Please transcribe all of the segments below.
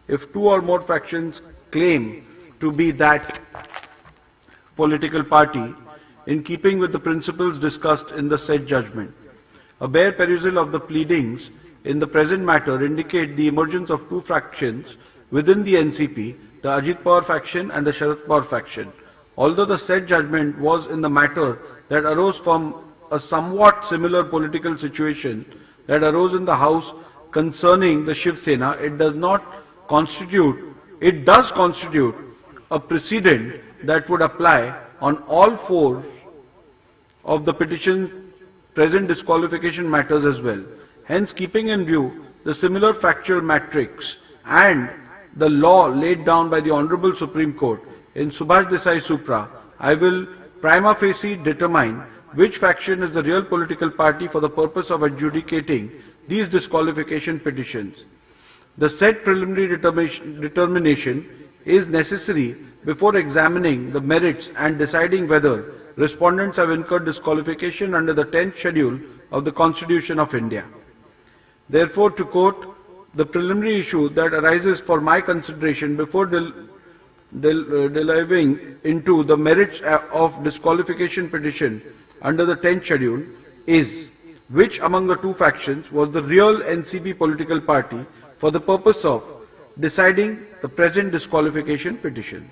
if two or more factions claim to be that political party in keeping with the principles discussed in the said judgment. A bare perusal of the pleadings in the present matter indicate the emergence of two factions within the NCP, the Ajit Pawar faction and the Sharad Pawar faction. Although the said judgment was in the matter that arose from a somewhat similar political situation that arose in the House concerning the Shiv Sena, it does constitute a precedent that would apply on all four of the petition present disqualification matters as well. Hence, keeping in view the similar factual matrix and the law laid down by the Honorable Supreme Court in Subhash Desai Supra, I will prima facie determine which faction is the real political party for the purpose of adjudicating these disqualification petitions. The said preliminary determination is necessary before examining the merits and deciding whether respondents have incurred disqualification under the 10th schedule of the Constitution of India. Therefore, to quote, the preliminary issue that arises for my consideration before delving into the merits of disqualification petition under the 10th schedule is which among the two factions was the real NCP political party for the purpose of deciding the present disqualification petitions.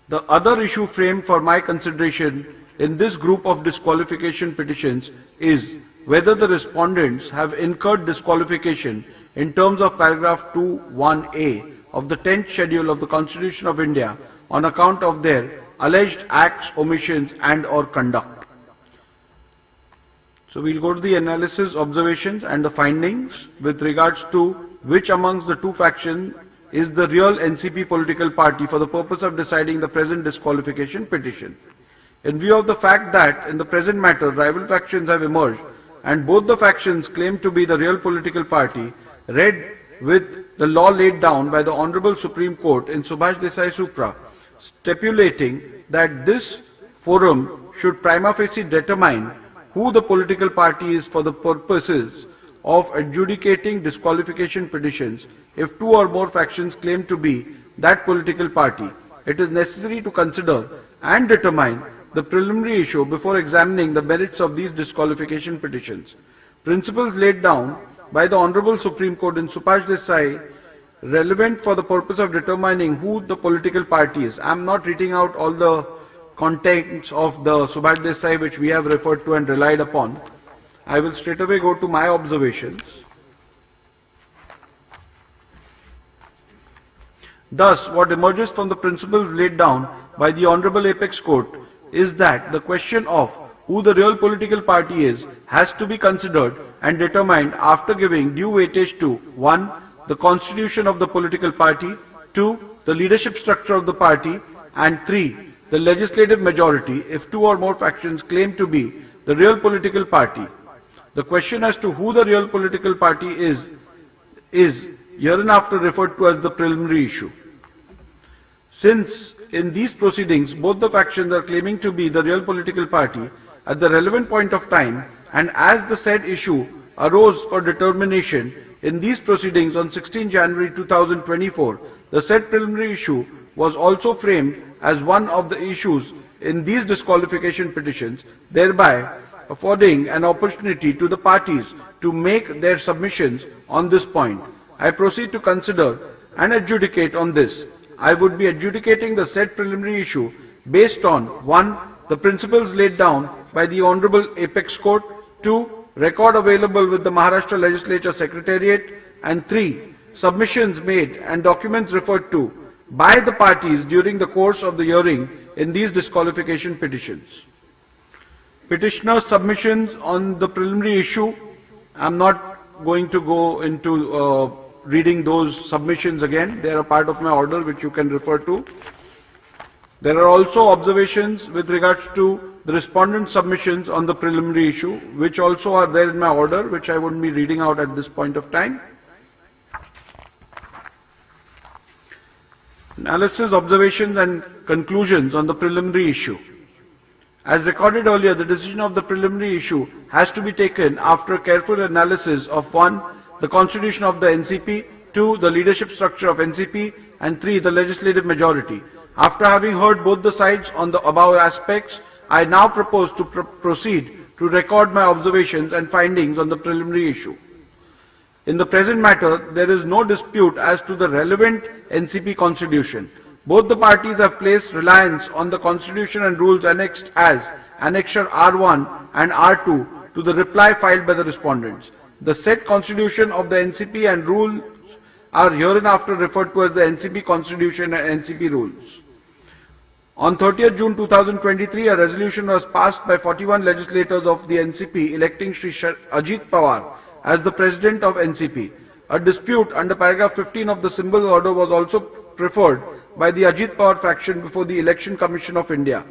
The other issue framed for my consideration in this group of disqualification petitions is whether the respondents have incurred disqualification in terms of paragraph 2(1)(a) of the 10th schedule of the Constitution of India on account of their alleged acts, omissions and/or conduct. So we'll go to the analysis, observations and the findings with regards to which amongst the two factions is the real NCP political party for the purpose of deciding the present disqualification petition. In view of the fact that in the present matter rival factions have emerged and both the factions claim to be the real political party, read with the law laid down by the Honorable Supreme Court in Subhash Desai Supra, stipulating that this forum should prima facie determine who the political party is for the purposes of adjudicating disqualification petitions. If two or more factions claim to be that political party, it is necessary to consider and determine the preliminary issue before examining the merits of these disqualification petitions. Principles laid down by the Honorable Supreme Court in Subhash Desai relevant for the purpose of determining who the political party is. I am not reading out all the contents of the Subhash Desai which we have referred to and relied upon. I will straight away go to my observations. Thus, what emerges from the principles laid down by the Honorable Apex Court is that the question of who the real political party is has to be considered and determined after giving due weightage to 1. The constitution of the political party, 2. The leadership structure of the party, and 3. The legislative majority if two or more factions claim to be the real political party. The question as to who the real political party is hereinafter referred to as the preliminary issue. Since in these proceedings both the factions are claiming to be the real political party at the relevant point of time, and as the said issue arose for determination in these proceedings on 16 January 2024, the said preliminary issue was also framed as one of the issues in these disqualification petitions, thereby affording an opportunity to the parties to make their submissions on this point. I proceed to consider and adjudicate on this. I would be adjudicating the said preliminary issue based on 1. The principles laid down by the Honorable Apex Court, 2. Record available with the Maharashtra Legislature Secretariat, and 3. Submissions made and documents referred to by the parties during the course of the hearing in these disqualification petitions. Petitioner's submissions on the preliminary issue, I am not going to go into reading those submissions again. They are a part of my order which you can refer to. There are also observations with regards to the respondent submissions on the preliminary issue, which also are there in my order, which I wouldn't be reading out at this point of time. Analysis, observations and conclusions on the preliminary issue. As recorded earlier, the decision of the preliminary issue has to be taken after careful analysis of 1. the constitution of the NCP, 2. the leadership structure of NCP, and 3. the legislative majority. After having heard both the sides on the above aspects, I now propose to proceed to record my observations and findings on the preliminary issue. In the present matter, there is no dispute as to the relevant NCP constitution. Both the parties have placed reliance on the constitution and rules annexed as Annexure R1 and R2 to the reply filed by the respondents. The said constitution of the NCP and rules are hereinafter referred to as the NCP constitution and NCP rules. On 30th June 2023, a resolution was passed by 41 legislators of the NCP electing Shri Ajit Pawar as the President of NCP. A dispute under paragraph 15 of the symbol order was also preferred by the Ajit Pawar faction before the Election Commission of India.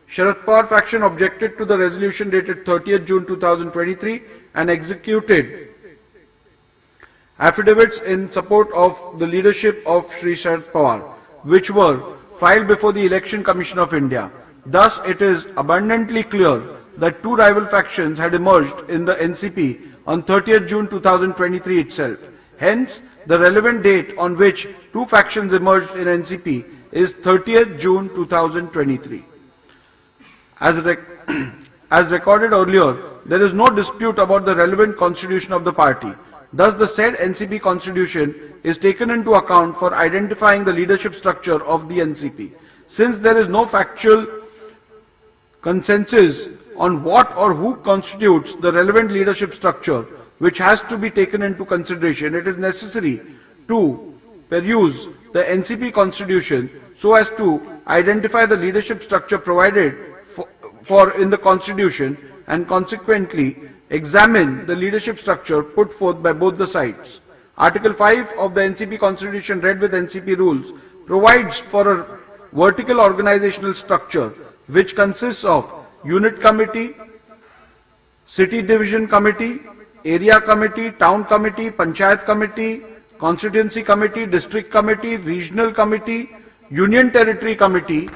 Sharad Pawar faction objected to the resolution dated 30th June 2023 and executed affidavits in support of the leadership of Shri Sharad Pawar, which were filed before the Election Commission of India. Thus, it is abundantly clear that two rival factions had emerged in the NCP on 30th June 2023 itself. Hence, the relevant date on which two factions emerged in NCP is 30th June 2023. As recorded earlier, there is no dispute about the relevant constitution of the party. Thus, the said NCP constitution is taken into account for identifying the leadership structure of the NCP. Since there is no factual consensus on what or who constitutes the relevant leadership structure which has to be taken into consideration, it is necessary to peruse the NCP constitution so as to identify the leadership structure provided for in the constitution and consequently examine the leadership structure put forth by both the sides. Article 5 of the NCP constitution read with NCP rules provides for a vertical organizational structure which consists of unit committee, city division committee, area committee, town committee, panchayat committee, constituency committee, district committee, regional committee, union territory committee,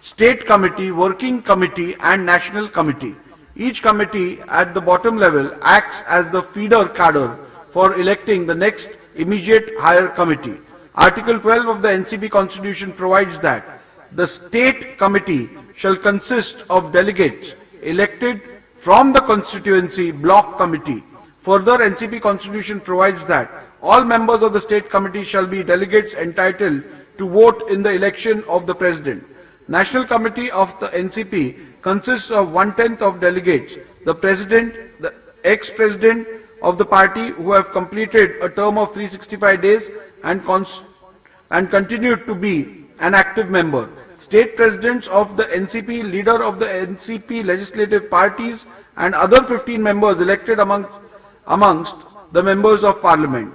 state committee, working committee and national committee. Each committee at the bottom level acts as the feeder cadre for electing the next immediate higher committee. Article 12 of the NCP constitution provides that the state committee shall consist of delegates elected from the constituency block committee. Further, NCP constitution provides that all members of the state committee shall be delegates entitled to vote in the election of the president. National committee of the NCP consists of 1/10 of delegates, the president, the ex-president of the party who have completed a term of 365 days and continued to be an active member, state presidents of the NCP, leader of the NCP legislative parties and other 15 members elected amongst the members of parliament.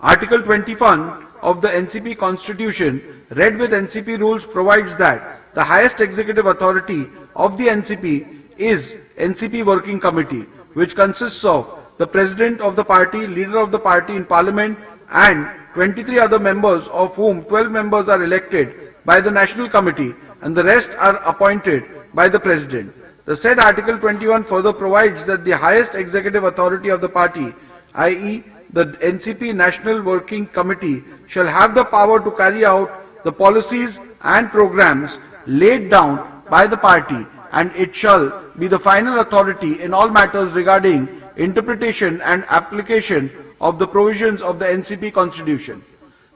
Article 21 of the NCP constitution read with NCP rules provides that the highest executive authority of the NCP is NCP Working Committee, which consists of the president of the party, leader of the party in parliament and 23 other members, of whom 12 members are elected by the National Committee and the rest are appointed by the President. The said Article 21 further provides that the highest executive authority of the party, i.e. the NCP National Working Committee, shall have the power to carry out the policies and programs laid down by the party, and it shall be the final authority in all matters regarding interpretation and application of the provisions of the NCP Constitution.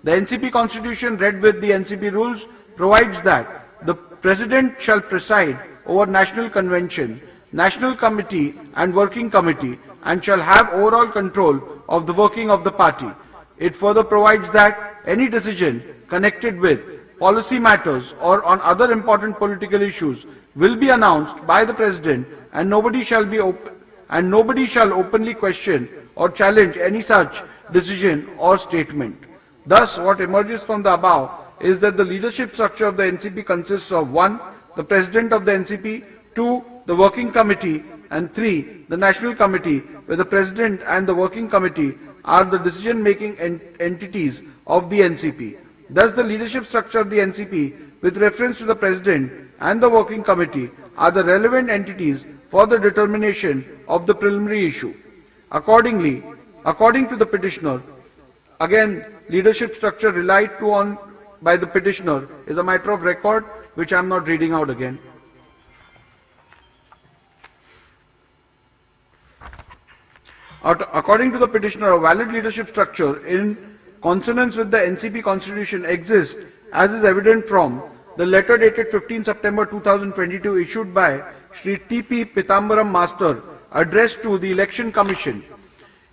The NCP Constitution read with the NCP rules provides that the President shall preside over National Convention, National Committee and Working Committee and shall have overall control of the working of the party. It further provides that any decision connected with policy matters or on other important political issues will be announced by the President and nobody shall openly question or challenge any such decision or statement. Thus, what emerges from the above is that the leadership structure of the NCP consists of 1. the President of the NCP, 2. the Working Committee and 3. the National Committee, where the President and the Working Committee are the decision-making entities of the NCP. Thus, the leadership structure of the NCP with reference to the President and the Working Committee are the relevant entities for the determination of the preliminary issue. Accordingly, according to the petitioner, again, leadership structure relied on by the petitioner is a matter of record, which I am not reading out again. According to the petitioner, a valid leadership structure in consonance with the NCP constitution exists, as is evident from the letter dated 15 September 2022 issued by Shri T.P. Pitambaram Master, addressed to the Election Commission,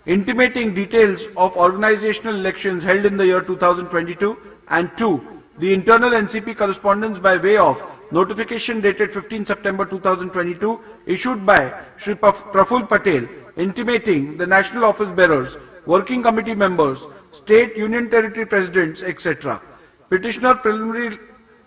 intimating details of organizational elections held in the year 2022, and 2. The internal NCP correspondence by way of notification dated 15 September 2022 issued by Shri Praful Patel, intimating the national office bearers, working committee members, state union territory presidents, etc. Petitioner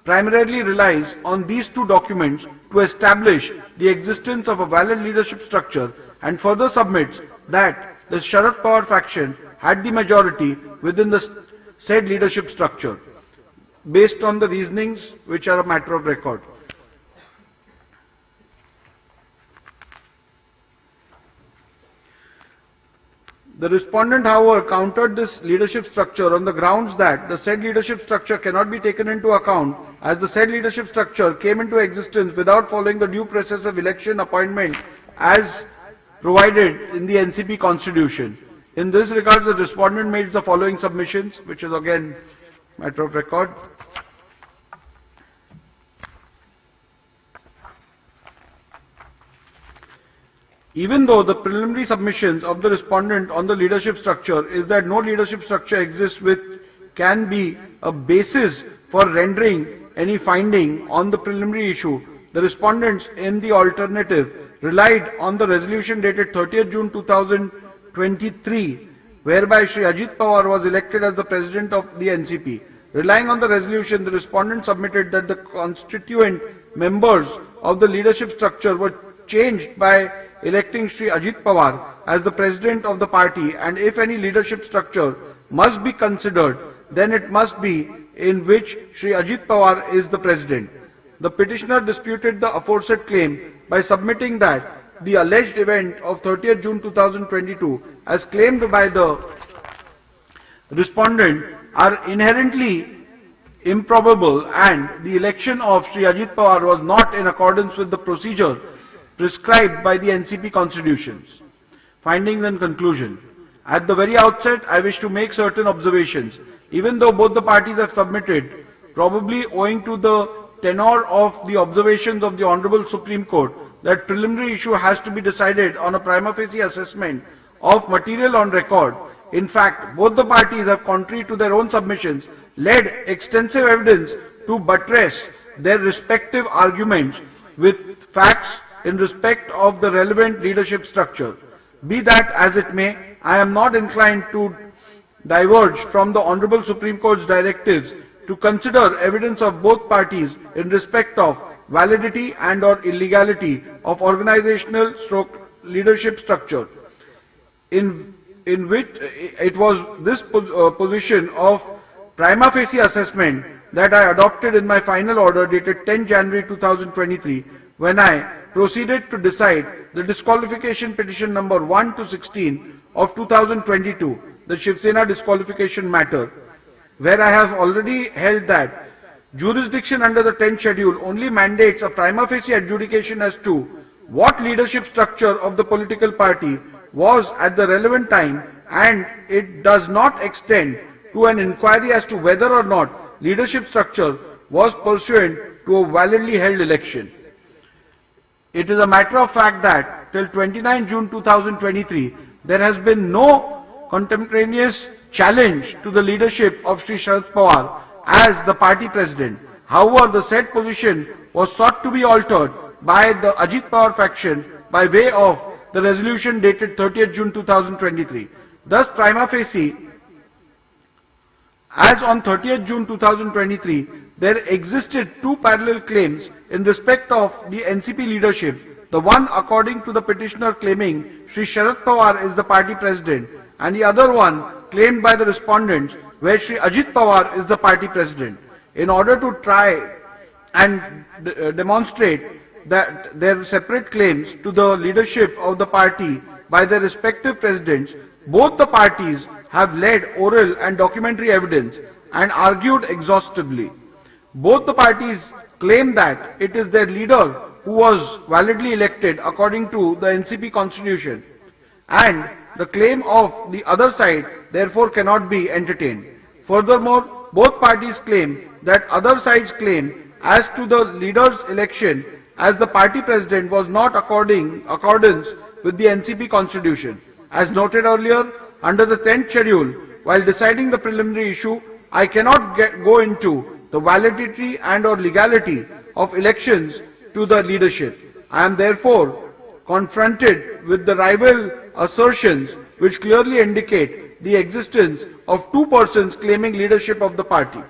primarily relies on these two documents to establish the existence of a valid leadership structure and further submits that the Sharad Pawar faction had the majority within the said leadership structure, based on the reasonings which are a matter of record. The respondent, however, countered this leadership structure on the grounds that the said leadership structure cannot be taken into account, as the said leadership structure came into existence without following the due process of election appointment as provided in the NCP constitution. In this regard, the respondent made the following submissions, which is again matter of record. Even though the preliminary submissions of the respondent on the leadership structure is that no leadership structure exists which can be a basis for rendering any finding on the preliminary issue, the respondents in the alternative relied on the resolution dated 30th June 2023, whereby Shri Ajit Pawar was elected as the president of the NCP. Relying on the resolution, the respondent submitted that the constituent members of the leadership structure were changed by electing Shri Ajit Pawar as the president of the party, and if any leadership structure must be considered, then it must be in which Shri Ajit Pawar is the president. The petitioner disputed the aforesaid claim by submitting that the alleged event of 30th June 2022, as claimed by the respondent, are inherently improbable, and the election of Shri Ajit Pawar was not in accordance with the procedure prescribed by the NCP constitutions. Findings and conclusion. At the very outset, I wish to make certain observations. Even though both the parties have submitted, probably owing to the tenor of the observations of the Honorable Supreme Court, that preliminary issue has to be decided on a prima facie assessment of material on record. In fact, both the parties have, contrary to their own submissions, led extensive evidence to buttress their respective arguments with facts in respect of the relevant leadership structure. Be that as it may, I am not inclined to diverge from the Honorable Supreme Court's directives to consider evidence of both parties in respect of validity and or illegality of organizational leadership structure, in which it was this position of prima facie assessment that I adopted in my final order dated 10 January 2023, when I proceeded to decide the disqualification petition number 1 to 16 of 2022, the Shiv Sena disqualification matter, where I have already held that jurisdiction under the 10th schedule only mandates a prima facie adjudication as to what leadership structure of the political party was at the relevant time, and it does not extend to an inquiry as to whether or not leadership structure was pursuant to a validly held election. It is a matter of fact that till 29 June 2023, there has been no contemporaneous challenge to the leadership of Shri Sharad Pawar as the party president. However, the said position was sought to be altered by the Ajit Pawar faction by way of the resolution dated 30th June 2023. Thus, prima facie, as on 30th June 2023, there existed two parallel claims in respect of the NCP leadership, the one according to the petitioner claiming Shri Sharad Pawar is the party president, and the other one claimed by the respondents where Shri Ajit Pawar is the party president. In order to try and demonstrate that their separate claims to the leadership of the party by their respective presidents, both the parties have led oral and documentary evidence and argued exhaustively. Both the parties claim that it is their leader who was validly elected according to the NCP constitution, and the claim of the other side therefore cannot be entertained. Furthermore, both parties claim that other side's claim as to the leader's election as the party president was not accordance with the NCP constitution. As noted earlier, under the 10th schedule, while deciding the preliminary issue, I cannot go into the validity and or legality of elections to the leadership. I am therefore confronted with the rival assertions which clearly indicate the existence of two persons claiming leadership of the party.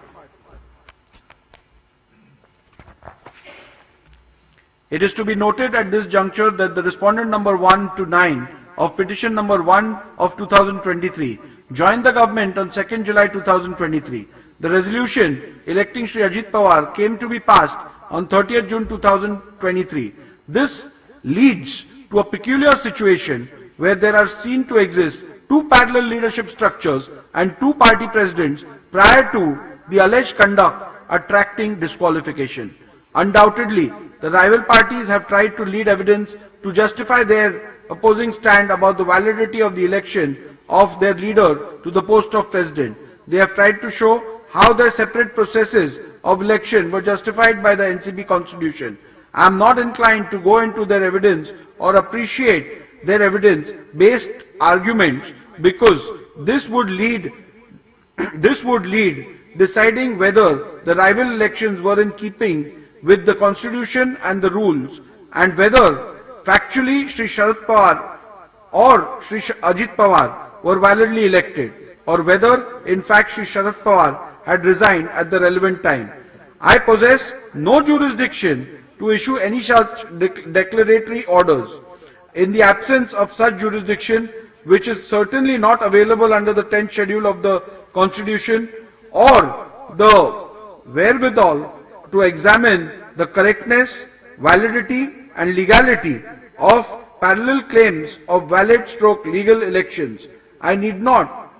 It is to be noted at this juncture that the respondent number 1 to 9 of petition number 1 of 2023 joined the government on 2nd July 2023. The resolution electing Shri Ajit Pawar came to be passed on 30th June 2023. This leads to a peculiar situation where there are seen to exist two parallel leadership structures and two party presidents prior to the alleged conduct attracting disqualification. Undoubtedly, the rival parties have tried to lead evidence to justify their opposing stand about the validity of the election of their leader to the post of president. They have tried to show how their separate processes of election were justified by the NCP constitution. I am not inclined to go into their evidence or appreciate their evidence-based arguments because this would lead deciding whether the rival elections were in keeping with the constitution and the rules, and whether factually Shri Sharad Pawar or Shri Ajit Pawar were validly elected, or whether in fact Shri Sharad Pawar had resigned at the relevant time. I possess no jurisdiction to issue any such declaratory orders. In the absence of such jurisdiction, which is certainly not available under the 10th schedule of the Constitution, or the wherewithal to examine the correctness, validity and legality of parallel claims of valid stroke legal elections, I need not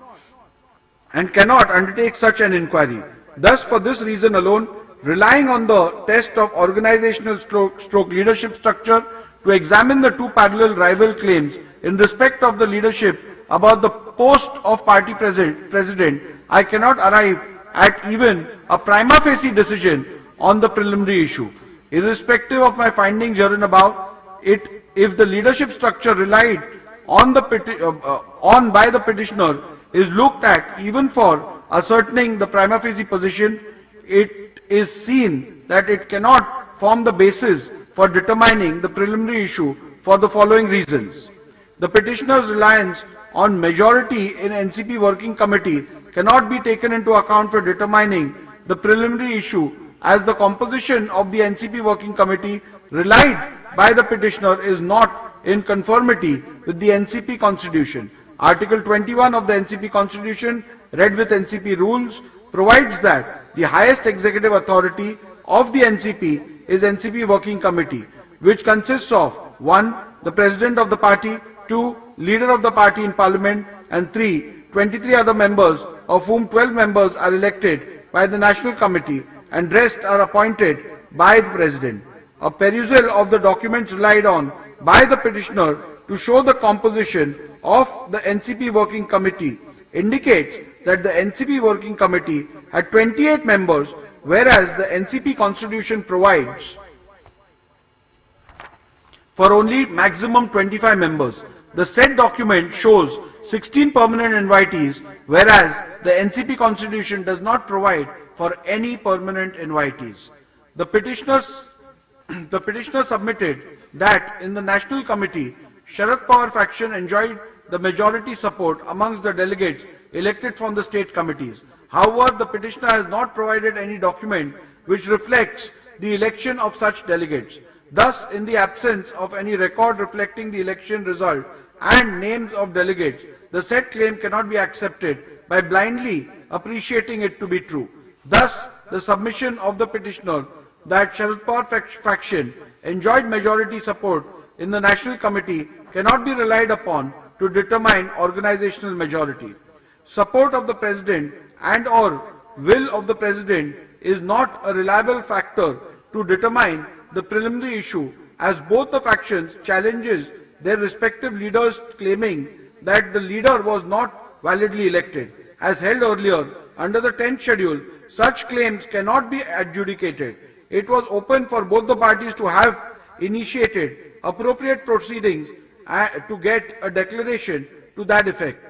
and cannot undertake such an inquiry. Thus, for this reason alone, relying on the test of organizational stroke leadership structure to examine the two parallel rival claims in respect of the leadership about the post of party president, I cannot arrive at even a prima facie decision on the preliminary issue. Irrespective of my findings herein above, if the leadership structure relied on by the petitioner is looked at even for ascertaining the prima facie position, it is seen that it cannot form the basis for determining the preliminary issue for the following reasons. The petitioner's reliance on majority in NCP Working Committee cannot be taken into account for determining the preliminary issue, as the composition of the NCP Working Committee relied by the petitioner is not in conformity with the NCP Constitution. Article 21 of the NCP Constitution, read with NCP rules, provides that the highest executive authority of the NCP is NCP Working Committee, which consists of 1. The President of the party, 2. Leader of the party in Parliament, and 3. 23 other members, of whom 12 members are elected by the National Committee and rest are appointed by the President. A perusal of the documents relied on by the petitioner to show the composition of the NCP Working Committee indicates that the NCP Working Committee had 28 members, whereas the NCP Constitution provides for only maximum 25 members. The said document shows 16 permanent invitees, whereas the NCP Constitution does not provide for any permanent invitees. The petitioner submitted that in the National Committee, Sharad Pawar faction enjoyed the majority support amongst the delegates elected from the state committees. However, the petitioner has not provided any document which reflects the election of such delegates. Thus, in the absence of any record reflecting the election result and names of delegates, the said claim cannot be accepted by blindly appreciating it to be true. Thus, the submission of the petitioner that Sharad Pawar faction enjoyed majority support in the National Committee cannot be relied upon to determine organizational majority. Support of the President and or will of the President is not a reliable factor to determine the preliminary issue, as both the factions challenges their respective leaders, claiming that the leader was not validly elected. As held earlier, under the 10th schedule, such claims cannot be adjudicated. It was open for both the parties to have initiated appropriate proceedings to get a declaration to that effect.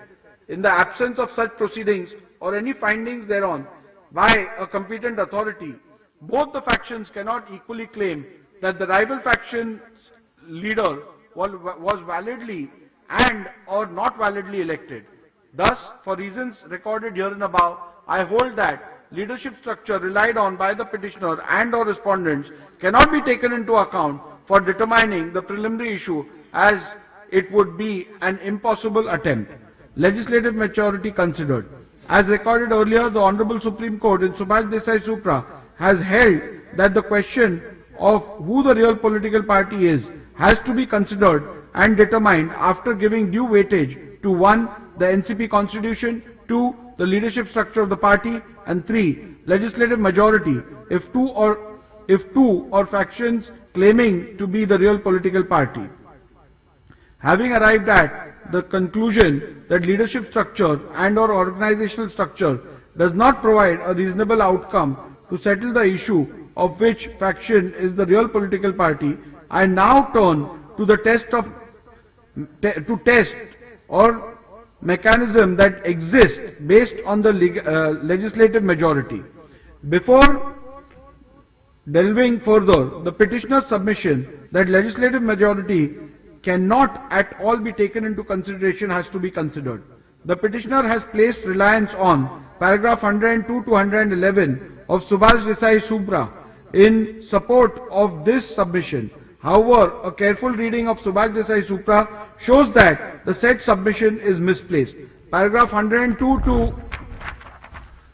In the absence of such proceedings or any findings thereon by a competent authority, both the factions cannot equally claim that the rival faction's leader was validly and or not validly elected. Thus, for reasons recorded herein above, I hold that leadership structure relied on by the petitioner and or respondents cannot be taken into account for determining the preliminary issue, as it would be an impossible attempt. Legislative maturity considered. As recorded earlier, the Honorable Supreme Court in Subhash Desai Supra has held that the question of who the real political party is has to be considered and determined after giving due weightage to 1. the NCP Constitution, 2. the leadership structure of the party, and 3. legislative majority if two or factions claiming to be the real political party. Having arrived at the conclusion that leadership structure and or organizational structure does not provide a reasonable outcome to settle the issue of which faction is the real political party, I now turn to the test or mechanism that exists based on the legislative majority. Before delving further, the petitioner's submission that legislative majority cannot at all be taken into consideration has to be considered. The petitioner has placed reliance on paragraph 102 to 111 of Subhash Desai Supra in support of this submission. However, a careful reading of Subhash Desai Supra shows that the said submission is misplaced. Paragraph 102 to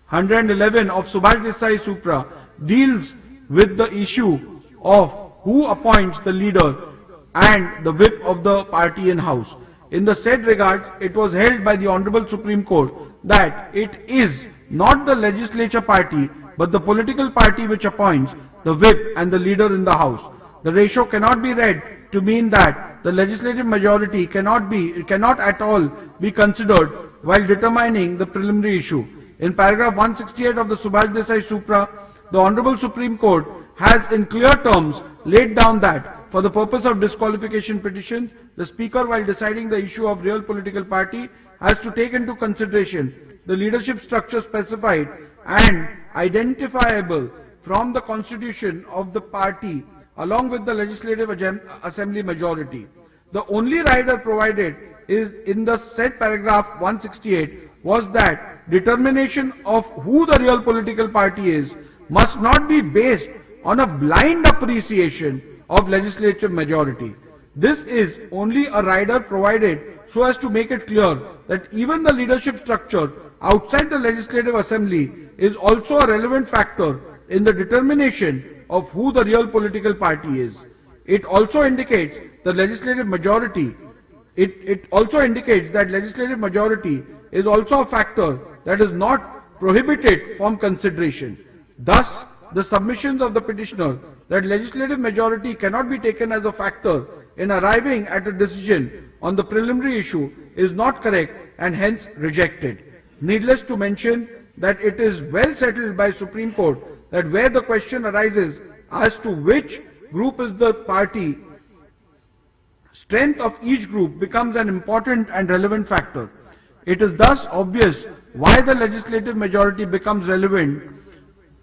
111 of Subhash Desai Supra deals with the issue of who appoints the leader and the whip of the party in house. In the said regard, it was held by the Honorable Supreme Court that it is not the legislature party but the political party which appoints the whip and the leader in the house. The ratio cannot be read to mean that the legislative majority cannot at all be considered while determining the preliminary issue. In paragraph 168 of the Subhash Desai Supra, the Honorable Supreme Court has in clear terms laid down that for the purpose of disqualification petitions, the Speaker, while deciding the issue of real political party, has to take into consideration the leadership structure specified and identifiable from the constitution of the party along with the legislative assembly majority. The only rider provided is in the said paragraph 168 was that determination of who the real political party is must not be based on a blind appreciation of legislative majority. This is only a rider provided so as to make it clear that even the leadership structure outside the legislative assembly is also a relevant factor in the determination of who the real political party is. It also indicates the legislative majority. It also indicates that legislative majority is also a factor that is not prohibited from consideration. Thus, the submissions of the petitioner that legislative majority cannot be taken as a factor in arriving at a decision on the preliminary issue is not correct and hence rejected. Needless to mention that it is well settled by Supreme Court that where the question arises as to which group is the party, strength of each group becomes an important and relevant factor. It is thus obvious why the legislative majority becomes relevant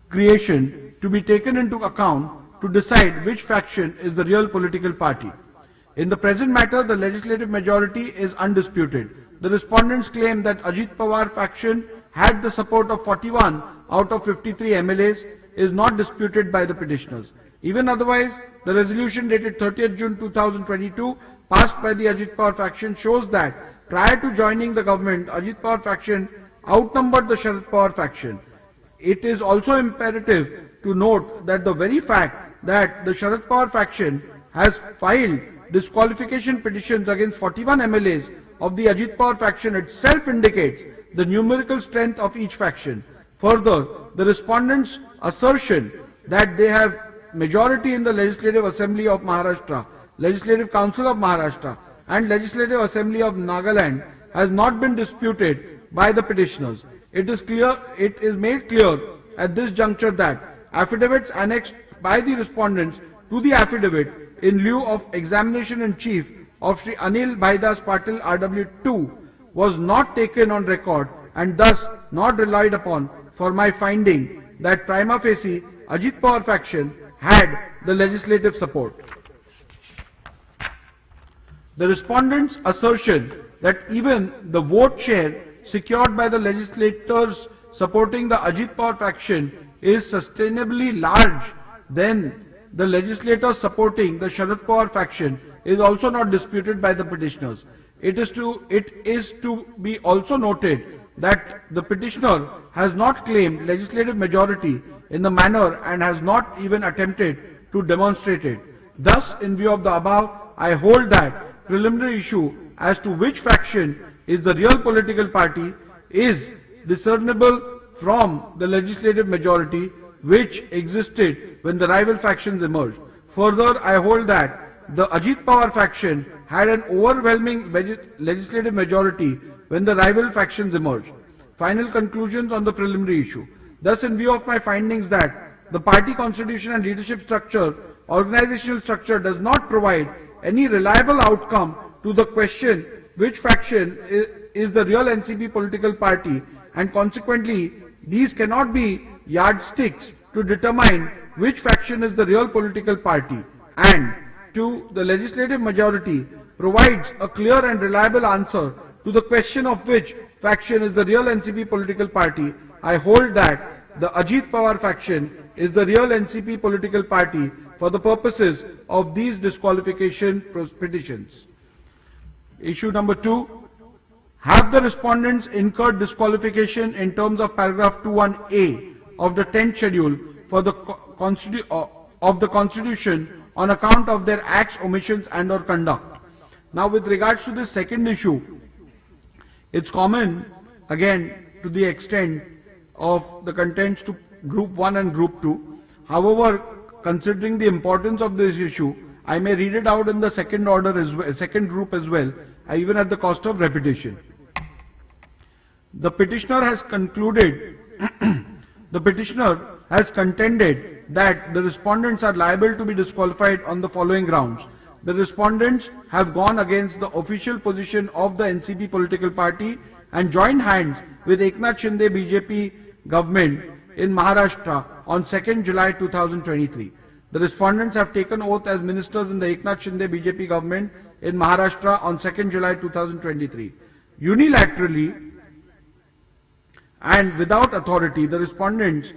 creation to be taken into account to decide which faction is the real political party. In the present matter, the legislative majority is undisputed. The respondents claim that Ajit Pawar faction had the support of 41 out of 53 MLAs is not disputed by the petitioners. Even otherwise, the resolution dated 30th June 2022 passed by the Ajit Pawar faction shows that prior to joining the government, Ajit Pawar faction outnumbered the Sharad Pawar faction. It is also imperative to note that the very fact that the Sharad Pawar faction has filed disqualification petitions against 41 MLAs of the Ajit Pawar faction itself indicates the numerical strength of each faction. Further, the respondents' assertion that they have majority in the Legislative Assembly of Maharashtra, Legislative Council of Maharashtra and Legislative Assembly of Nagaland has not been disputed by the petitioners. It is made clear at this juncture that affidavits annexed by the respondents to the affidavit in lieu of examination in chief of Sri Anil Bhaidas Patil RW2 was not taken on record and thus not relied upon for my finding that prima facie Ajit Pawar faction had the legislative support. The respondents' assertion that even the vote share secured by the legislators supporting the Ajit Pawar faction is sustainably large than the legislators supporting the Sharad Pawar faction is also not disputed by the petitioners. It is to be also noted that the petitioner has not claimed legislative majority in the manner and has not even attempted to demonstrate it. Thus, in view of the above, I hold that preliminary issue as to which faction is the real political party is discernible from the legislative majority which existed when the rival factions emerged. Further, I hold that the Ajit Pawar faction had an overwhelming legislative majority when the rival factions emerged. Final conclusions on the preliminary issue. Thus, in view of my findings that the party constitution and leadership structure, organizational structure does not provide any reliable outcome to the question which faction is the real NCP political party, and consequently these cannot be yardsticks to determine which faction is the real political party, and to the legislative majority provides a clear and reliable answer to the question of which faction is the real NCP political party, I hold that the Ajit Pawar faction is the real NCP political party for the purposes of these disqualification petitions. Issue number 2. Have the respondents incurred disqualification in terms of paragraph 21A of the 10th schedule for the Constitution on account of their acts, omissions and or conduct? Now, with regards to this second issue, it's common again to the extent of the contents to group 1 and group 2. However, considering the importance of this issue, I may read it out in the second order as well, second group as well, even at the cost of repetition. The petitioner has concluded, the petitioner has contended that the respondents are liable to be disqualified on the following grounds. The respondents have gone against the official position of the NCP political party and joined hands with Eknath Shinde BJP government in Maharashtra on 2nd July 2023. The respondents have taken oath as ministers in the Eknath Shinde BJP government in Maharashtra on 2nd July 2023. Unilaterally and without authority, the respondents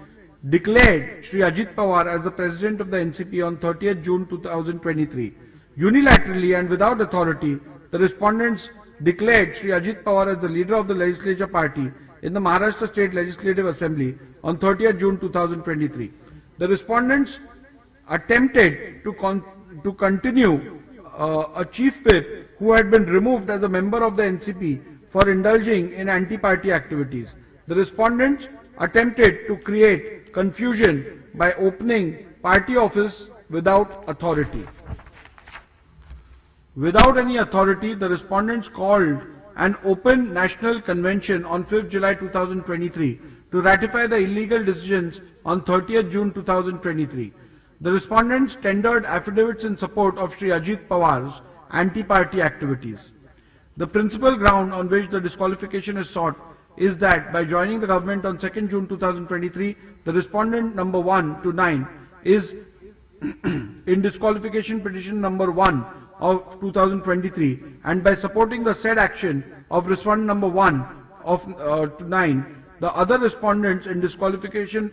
declared Shri Ajit Pawar as the president of the NCP on 30th June 2023. Unilaterally and without authority, the respondents declared Shri Ajit Pawar as the leader of the legislature party in the Maharashtra State Legislative Assembly on 30th June 2023. The respondents attempted to continue a chief whip who had been removed as a member of the NCP for indulging in anti-party activities. The respondents attempted to create confusion by opening party office without authority. Without any authority, the respondents called an open national convention on 5th July 2023 to ratify the illegal decisions on 30th June 2023. The respondents tendered affidavits in support of Shri Ajit Pawar's anti-party activities. The principal ground on which the disqualification is sought is that by joining the government on 2nd June 2023, the respondent number 1 to 9 is in disqualification petition number 1 of 2023, and by supporting the said action of respondent number 1 of to 9, the other respondents in disqualification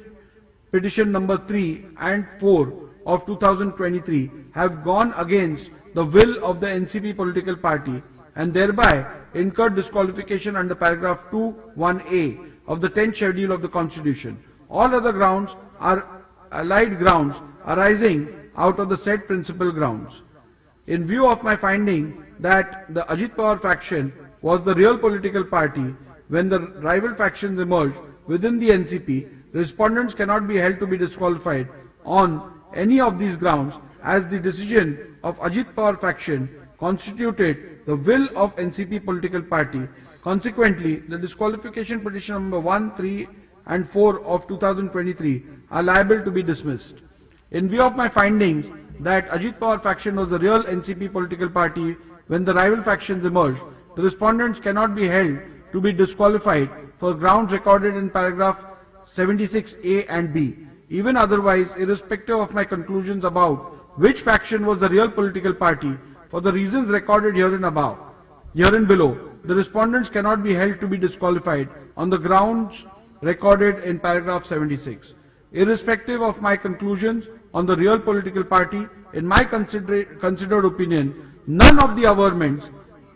petition number 3 and 4 of 2023 have gone against the will of the NCP political party and thereby incurred disqualification under paragraph 2(1)(a) of the 10th schedule of the Constitution. All other grounds are allied grounds arising out of the said principal grounds. In view of my finding that the Ajit Pawar faction was the real political party when the rival factions emerged within the NCP, respondents cannot be held to be disqualified on any of these grounds, as the decision of Ajit Pawar faction constituted the will of NCP political party. Consequently, the disqualification petition number 1, 3 and 4 of 2023 are liable to be dismissed. In view of my findings that Ajit Pawar faction was the real NCP political party when the rival factions emerged, the respondents cannot be held to be disqualified for grounds recorded in paragraph 76A and B. Even otherwise, irrespective of my conclusions about which faction was the real political party, for the reasons recorded herein below, the respondents cannot be held to be disqualified on the grounds recorded in paragraph 76. Irrespective of my conclusions on the real political party, in my considered opinion, none of the averments,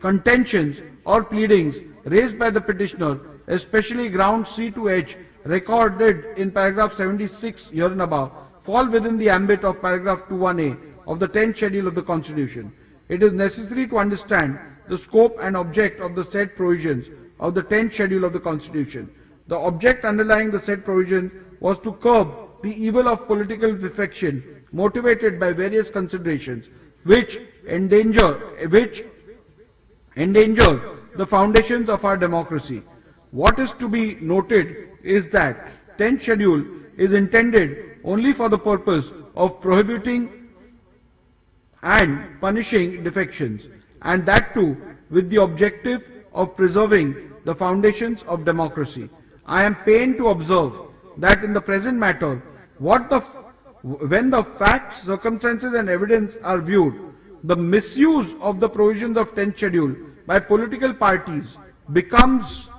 contentions or pleadings raised by the petitioner, especially grounds C to H recorded in paragraph 76 herein above, fall within the ambit of paragraph 21A of the 10th schedule of the Constitution. It is necessary to understand the scope and object of the said provisions of the 10th schedule of the Constitution. The object underlying the said provision was to curb the evil of political defection motivated by various considerations which endanger the foundations of our democracy. What is to be noted is that 10th schedule is intended only for the purpose of prohibiting and punishing defections, and that too with the objective of preserving the foundations of democracy. I am pained to observe that in the present matter, when the facts, circumstances and evidence are viewed, the misuse of the provisions of 10th schedule by political parties becomes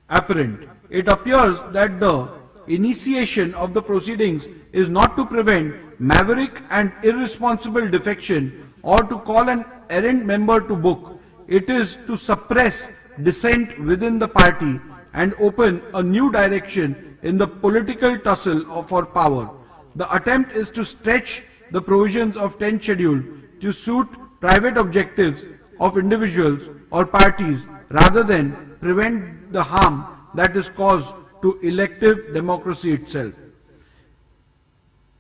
apparent. It appears that the initiation of the proceedings is not to prevent maverick and irresponsible defection or to call an errant member to book. It is to suppress dissent within the party and open a new direction in the political tussle for power. The attempt is to stretch the provisions of 10th schedule to suit private objectives of individuals or parties rather than prevent the harm that is caused to elective democracy itself.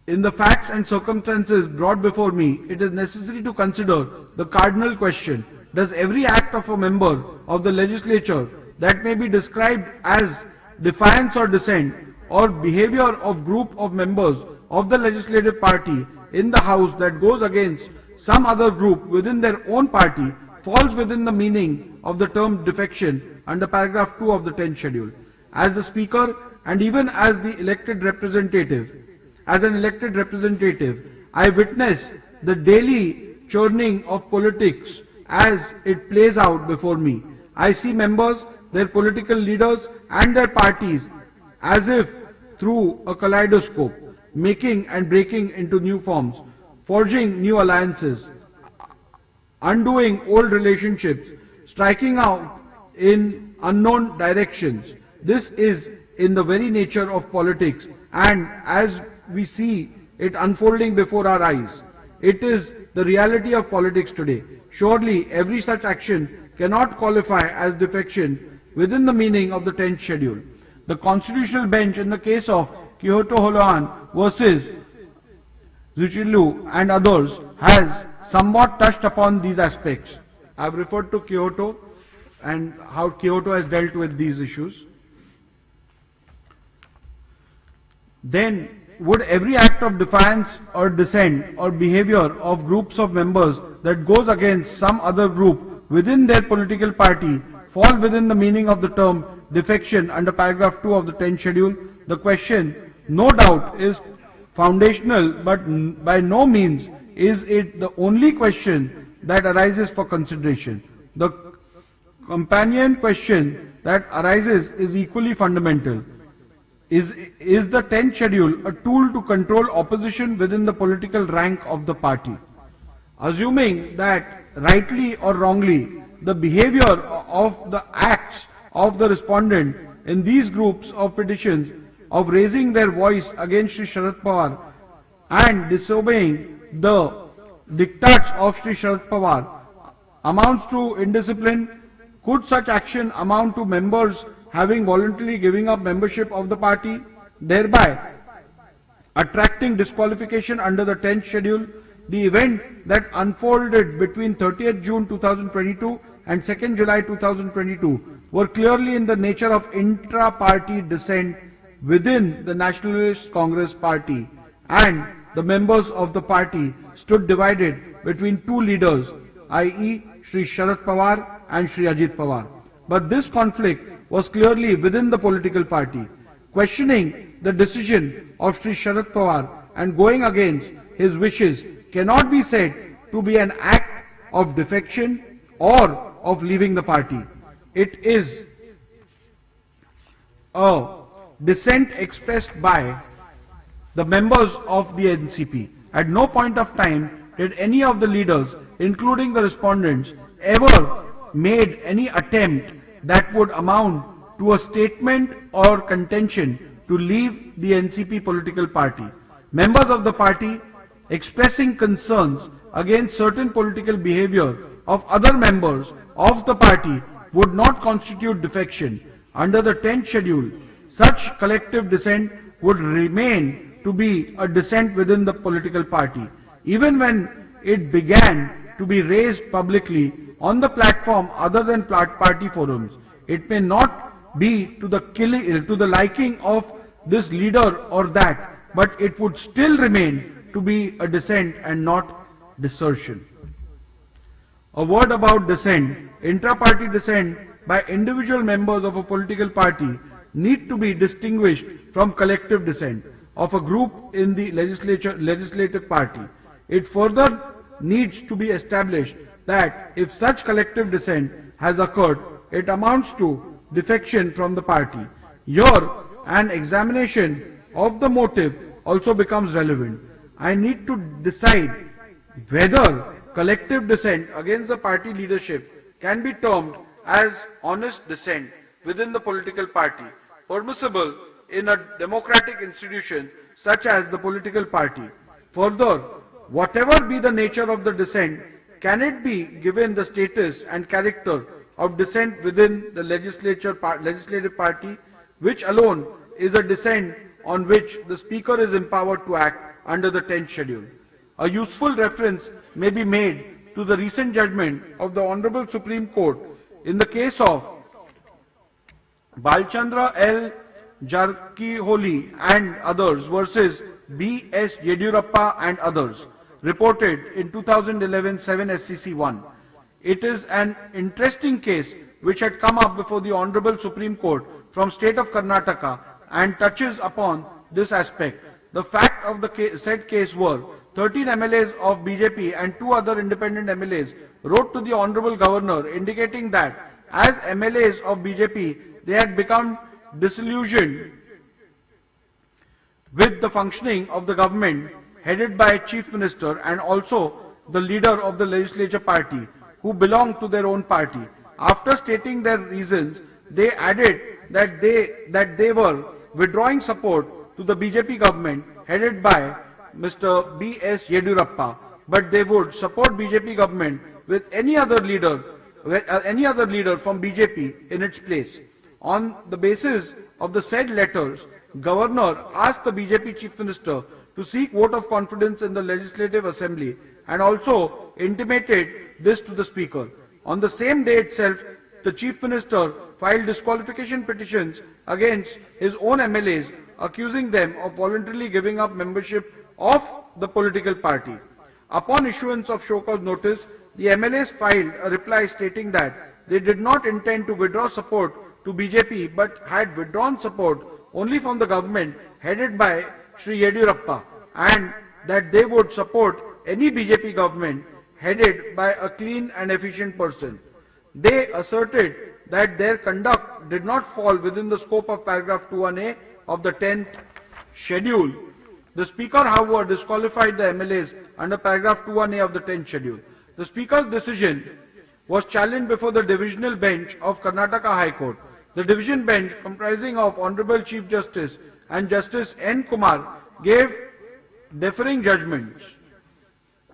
In the facts and circumstances brought before me, it is necessary to consider the cardinal question: does every act of a member of the legislature that may be described as defiance or dissent or behavior of group of members of the legislative party in the House that goes against some other group within their own party falls within the meaning of the term defection under paragraph 2 of the 10th schedule. As the Speaker and even as an elected representative, I witness the daily churning of politics as it plays out before me. I see members, their political leaders and their parties as if through a kaleidoscope, making and breaking into new forms, forging new alliances, undoing old relationships, striking out in unknown directions. This is in the very nature of politics, and as we see it unfolding before our eyes, it is the reality of politics today. Surely every such action cannot qualify as defection within the meaning of the 10th schedule. The constitutional bench in the case of Kyoto Holohan versus Zuchilu and others has somewhat touched upon these aspects. I have referred to Kyoto and how Kyoto has dealt with these issues. Then, would every act of defiance or dissent or behavior of groups of members that goes against some other group within their political party fall within the meaning of the term defection under paragraph 2 of the 10th schedule? The question, no doubt, is foundational, but by no means is it the only question that arises for consideration. The companion question that arises is equally fundamental. Is the 10th schedule a tool to control opposition within the political rank of the party? Assuming that rightly or wrongly the behavior of the acts of the respondent in these groups of petitions of raising their voice against Sharad Pawar and disobeying the diktats of Shri Sharad Pawar amounts to indiscipline? Could such action amount to members having voluntarily giving up membership of the party, thereby attracting disqualification under the 10th schedule? The event that unfolded between 30th June 2022 and 2nd July 2022 were clearly in the nature of intra-party dissent within the Nationalist Congress Party, and the members of the party stood divided between two leaders, i.e. Shri Sharad Pawar and Shri Ajit Pawar. But this conflict was clearly within the political party. Questioning the decision of Shri Sharad Pawar and going against his wishes cannot be said to be an act of defection or of leaving the party. It is a dissent expressed by the members of the NCP. At no point of time did any of the leaders, including the respondents, ever made any attempt that would amount to a statement or contention to leave the NCP political party. Members of the party expressing concerns against certain political behavior of other members of the party would not constitute defection. Under the 10th schedule, such collective dissent would remain to be a dissent within the political party, even when it began to be raised publicly on the platform other than party forums. It may not be to the liking of this leader or that, but it would still remain to be a dissent and not desertion. A word about dissent. Intra-party dissent by individual members of a political party need to be distinguished from collective dissent of a group in the legislative party. It further needs to be established that if such collective dissent has occurred, it amounts to defection from the party. Here, an examination of the motive also becomes relevant. I need to decide whether collective dissent against the party leadership can be termed as honest dissent within the political party, permissible in a democratic institution such as the political party. Further, whatever be the nature of the dissent, can it be given the status and character of dissent within the legislative party, which alone is a dissent on which the Speaker is empowered to act under the 10th schedule. A useful reference may be made to the recent judgment of the Honorable Supreme Court in the case of Balchandra L. Jarkiholi and others versus B.S. Yediyurappa and others, reported in 2011 7 SCC 1. It is an interesting case which had come up before the Honorable Supreme Court from state of Karnataka and touches upon this aspect. The fact of the said case were 13 MLAs of BJP and 2 other independent MLAs wrote to the Honorable Governor indicating that as MLAs of BJP they had become disillusioned with the functioning of the government headed by Chief Minister and also the leader of the legislature party who belonged to their own party. After stating their reasons, they added that they were withdrawing support to the BJP government headed by Mr. B.S. Yediyurappa, but they would support BJP government with any other leader from BJP in its place. On the basis of the said letters, Governor asked the BJP Chief Minister to seek vote of confidence in the Legislative Assembly and also intimated this to the Speaker. On the same day itself, the Chief Minister filed disqualification petitions against his own MLAs, accusing them of voluntarily giving up membership of the political party. Upon issuance of show cause notice, the MLAs filed a reply stating that they did not intend to withdraw support to BJP but had withdrawn support only from the government headed by Shri Yediyurappa and that they would support any BJP government headed by a clean and efficient person. They asserted that their conduct did not fall within the scope of paragraph 21A of the 10th schedule. The Speaker, however, disqualified the MLAs under paragraph 21A of the 10th schedule. The Speaker's decision was challenged before the divisional bench of Karnataka High Court. The division bench, comprising of Honorable Chief Justice and Justice N. Kumar, gave differing judgments.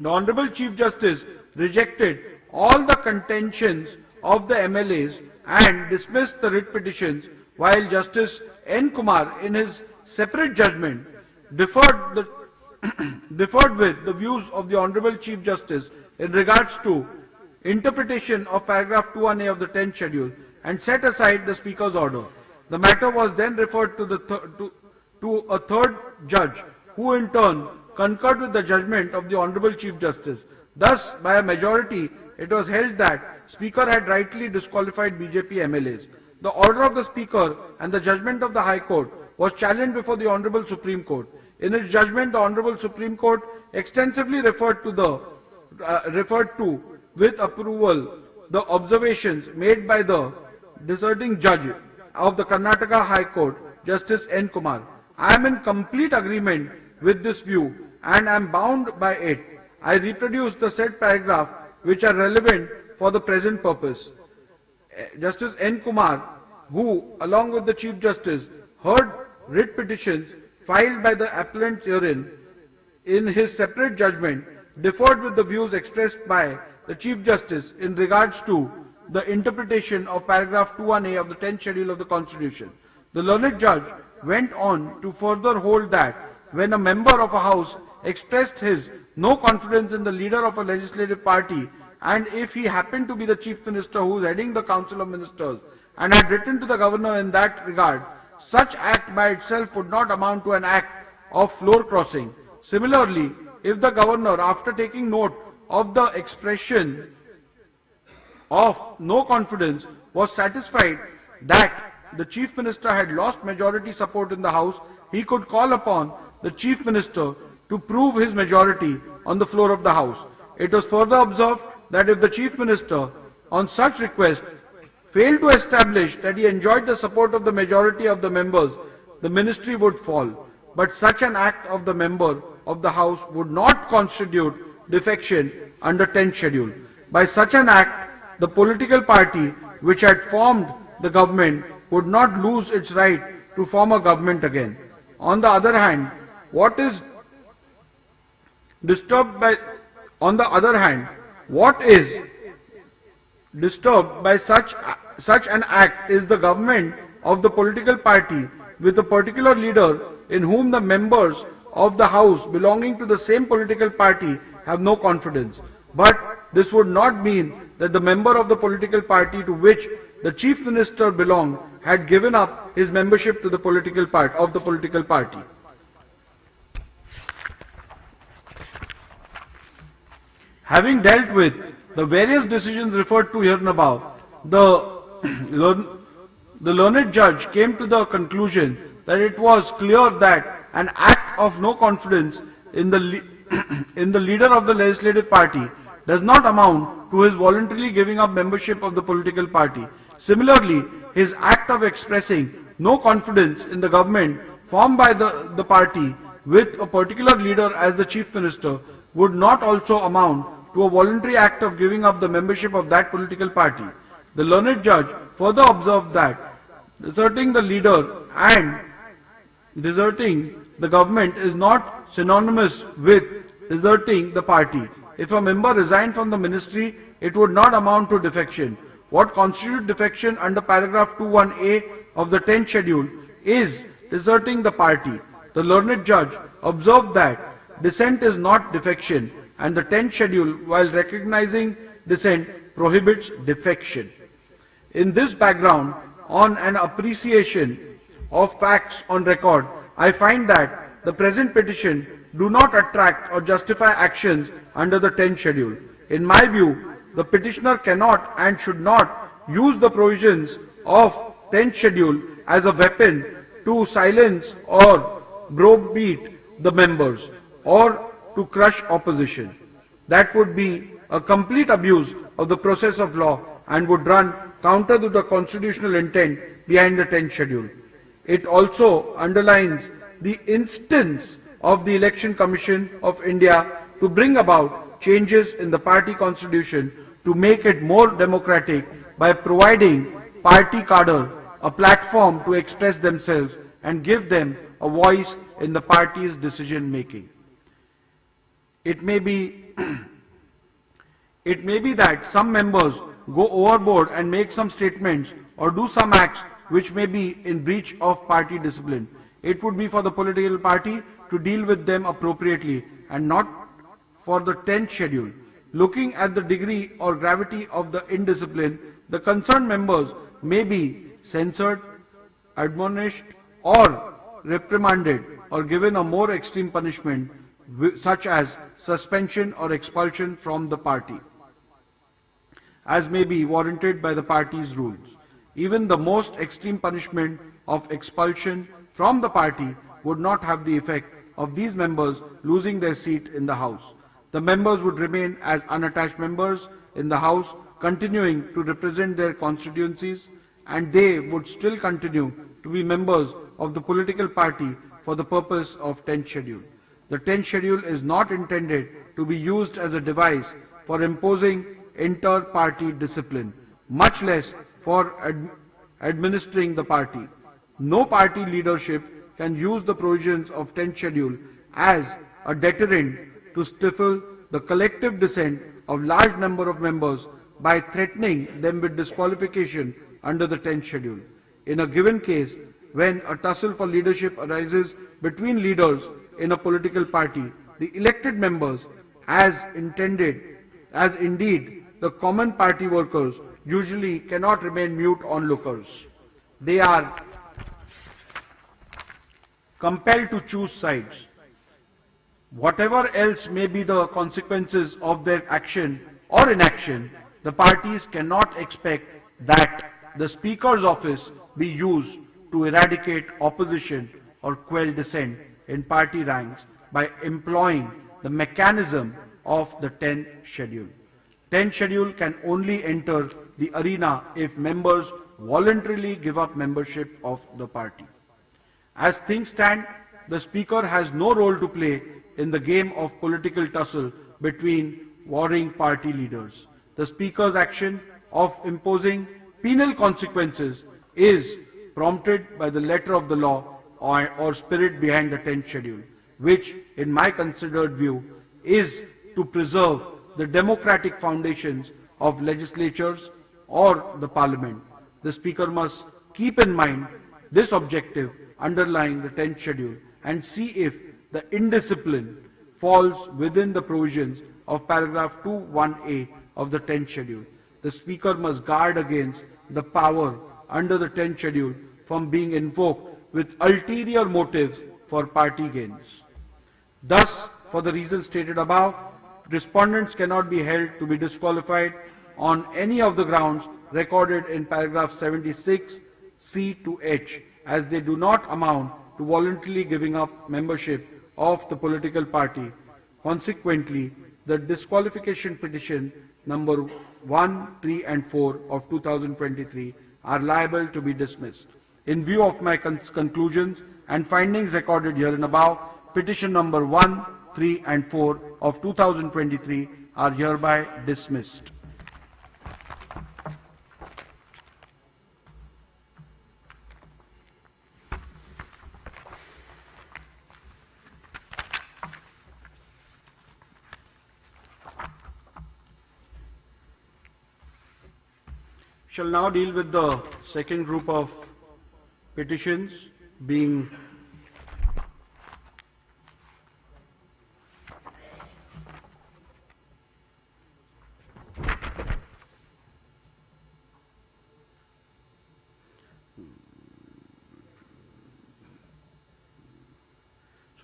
The Honorable Chief Justice rejected all the contentions of the MLAs and dismissed the writ petitions, while Justice N. Kumar, in his separate judgment, differed with the views of the Honorable Chief Justice in regards to interpretation of paragraph 21A of the 10th schedule and set aside the Speaker's order. The matter was then referred to a third judge, who in turn concurred with the judgment of the Honorable Chief Justice. Thus, by a majority, it was held that Speaker had rightly disqualified BJP MLAs. The order of the Speaker and the judgment of the High Court was challenged before the Honorable Supreme Court. In its judgment, the Honorable Supreme Court extensively referred to with approval the observations made by the dissenting judge of the Karnataka High Court, Justice N. Kumar. I am in complete agreement with this view and am bound by it. I reproduce the said paragraph which are relevant for the present purpose. Justice N. Kumar, who along with the Chief Justice heard writ petitions filed by the appellant herein, in his separate judgment differed with the views expressed by the Chief Justice in regards to the interpretation of paragraph 21A of the 10th schedule of the Constitution. The learned judge went on to further hold that when a member of a house expressed his no confidence in the leader of a legislative party, and if he happened to be the Chief Minister who is heading the Council of Ministers and had written to the Governor in that regard, such act by itself would not amount to an act of floor crossing. Similarly, if the Governor, after taking note of the expression of no confidence, was satisfied that the Chief Minister had lost majority support in the House, he could call upon the Chief Minister to prove his majority on the floor of the House. It was further observed that if the Chief Minister, on such request, failed to establish that he enjoyed the support of the majority of the members, the ministry would fall. But such an act of the member of the House would not constitute defection under 10th schedule. By such an act, the political party which had formed the government would not lose its right to form a government again. On the other hand, what is disturbed by such an act is the government of the political party with a particular leader in whom the members of the House belonging to the same political party have no confidence. But this would not mean that the member of the political party to which the Chief Minister belonged had given up his membership to the political party. Having dealt with the various decisions referred to hereinabove, the learned judge came to the conclusion that it was clear that an act of no confidence in the leader of the legislative party does not amount to his voluntarily giving up membership of the political party. Similarly, his act of expressing no confidence in the government formed by the party with a particular leader as the Chief Minister would not also amount to a voluntary act of giving up the membership of that political party. The learned judge further observed that deserting the leader and deserting the government is not synonymous with deserting the party. If a member resigned from the ministry, it would not amount to defection. What constitutes defection under paragraph 21A of the 10th schedule is deserting the party. The learned judge observed that dissent is not defection, and the 10th schedule, while recognizing dissent, prohibits defection. In this background, on an appreciation of facts on record, I find that the present petition do not attract or justify actions under the 10th schedule. In my view, the petitioner cannot and should not use the provisions of 10th schedule as a weapon to silence or browbeat the members or to crush opposition. That would be a complete abuse of the process of law and would run counter to the constitutional intent behind the 10th schedule. It also underlines the instance of the Election Commission of India to bring about changes in the party constitution to make it more democratic by providing party cadre a platform to express themselves and give them a voice in the party's decision making. It may be it may be that some members go overboard and make some statements or do some acts which may be in breach of party discipline. It would be for the political party to deal with them appropriately and not for the 10th schedule. Looking at the degree or gravity of the indiscipline, the concerned members may be censured, admonished, or reprimanded or given a more extreme punishment such as suspension or expulsion from the party, as may be warranted by the party's rules. Even the most extreme punishment of expulsion from the party would not have the effect of these members losing their seat in the House. The members would remain as unattached members in the House, continuing to represent their constituencies, and they would still continue to be members of the political party for the purpose of 10th schedule. The 10th schedule is not intended to be used as a device for imposing inter-party discipline, much less for administering the party. No party leadership can use the provisions of 10th schedule as a deterrent to stifle the collective dissent of large number of members by threatening them with disqualification under the 10th schedule. In a given case, when a tussle for leadership arises between leaders in a political party, the elected members, as indeed the common party workers, usually cannot remain mute onlookers. They are compelled to choose sides. Whatever else may be the consequences of their action or inaction, the parties cannot expect that the Speaker's office be used to eradicate opposition or quell dissent in party ranks by employing the mechanism of the 10th schedule. 10th schedule can only enter the arena if members voluntarily give up membership of the party. As things stand, the Speaker has no role to play in the game of political tussle between warring party leaders. The Speaker's action of imposing penal consequences is prompted by the letter of the law or spirit behind the 10th schedule, which, in my considered view, is to preserve the democratic foundations of legislatures or the parliament. The Speaker must keep in mind this objective underlying the 10th schedule and see if the indiscipline falls within the provisions of paragraph 2(1)(a) of the 10th schedule. The Speaker must guard against the power under the 10th schedule from being invoked with ulterior motives for party gains. Thus, for the reasons stated above, respondents cannot be held to be disqualified on any of the grounds recorded in paragraph 76 C to H, as they do not amount to voluntarily giving up membership of the political party. Consequently, the disqualification petition number 1, 3 and 4 of 2023 are liable to be dismissed. In view of my conclusions and findings recorded here and above, petition number 1, 3 and 4 of 2023 are hereby dismissed. Shall now deal with the second group of petitions, being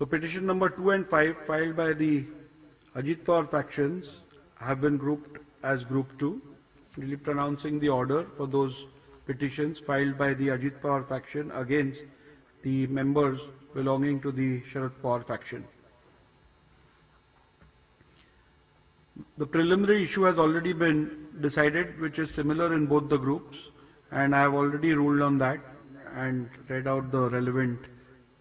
petition number 2 and 5 filed by the Ajit Pawar factions have been grouped as group 2. Really pronouncing the order for those petitions filed by the Ajit Pawar faction against the members belonging to the Sharad Pawar faction. The preliminary issue has already been decided, which is similar in both the groups, and I have already ruled on that and read out the relevant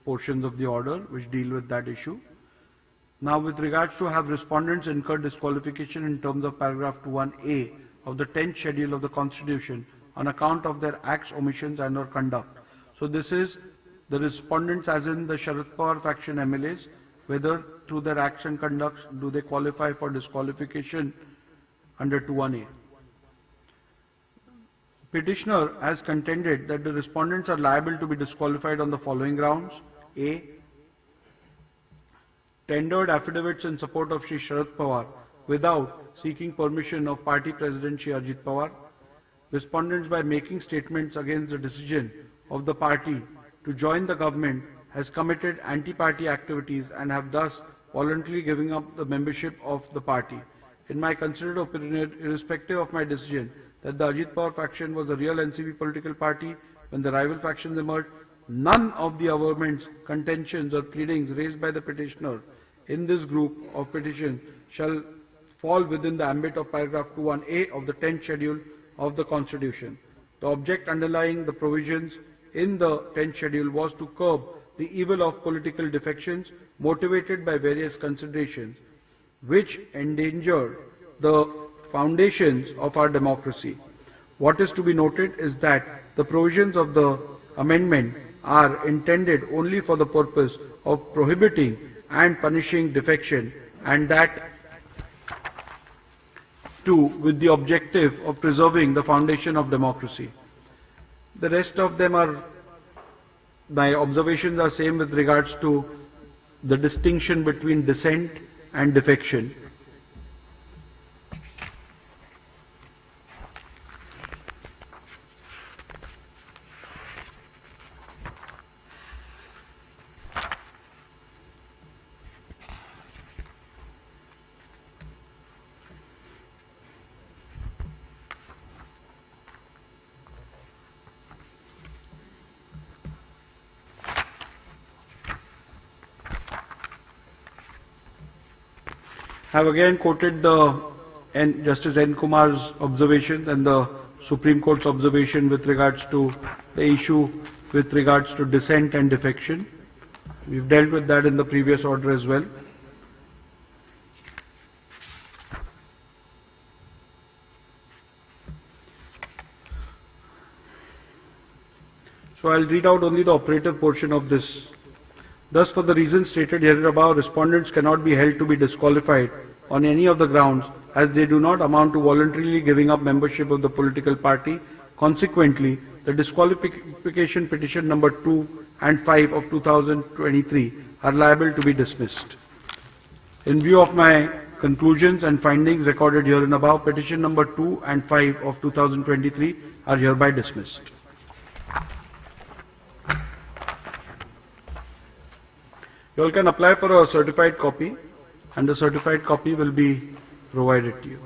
portions of the order which deal with that issue. Now, with regards to have respondents incurred disqualification in terms of paragraph 2(1)(a) of the 10th schedule of the Constitution on account of their acts, omissions and or conduct. So this is the respondents as in the Sharad Pawar faction MLAs whether through their acts and conducts do they qualify for disqualification under 2(1)(a). Petitioner has contended that the respondents are liable to be disqualified on the following grounds. A. Tendered affidavits in support of Shri Sharad Pawar without seeking permission of party president Shri Ajit Pawar. Respondents, by making statements against the decision of the party to join the government, has committed anti-party activities and have thus voluntarily given up the membership of the party. In my considered opinion, irrespective of my decision that the Ajit Pawar faction was the real NCP political party when the rival factions emerged, none of the averments, contentions or pleadings raised by the petitioner in this group of petitions shall fall within the ambit of paragraph 2(1)(a) of the 10th schedule of the Constitution. The object underlying the provisions in the 10th schedule was to curb the evil of political defections motivated by various considerations which endanger the foundations of our democracy. What is to be noted is that the provisions of the amendment are intended only for the purpose of prohibiting and punishing defection, and that too with the objective of preserving the foundation of democracy. The rest of them are, my observations are same with regards to the distinction between dissent and defection. I have again quoted the Justice N. Kumar's observations and the Supreme Court's observation with regards to the issue with regards to dissent and defection. We've dealt with that in the previous order as well. So I'll read out only the operative portion of this. Thus, for the reasons stated herabove, respondents cannot be held to be disqualified on any of the grounds as they do not amount to voluntarily giving up membership of the political party. Consequently, the disqualification petition number 2 and 5 of 2023 are liable to be dismissed. In view of my conclusions and findings recorded herein above, petition number 2 and 5 of 2023 are hereby dismissed. You all can apply for a certified copy, and the certified copy will be provided to you.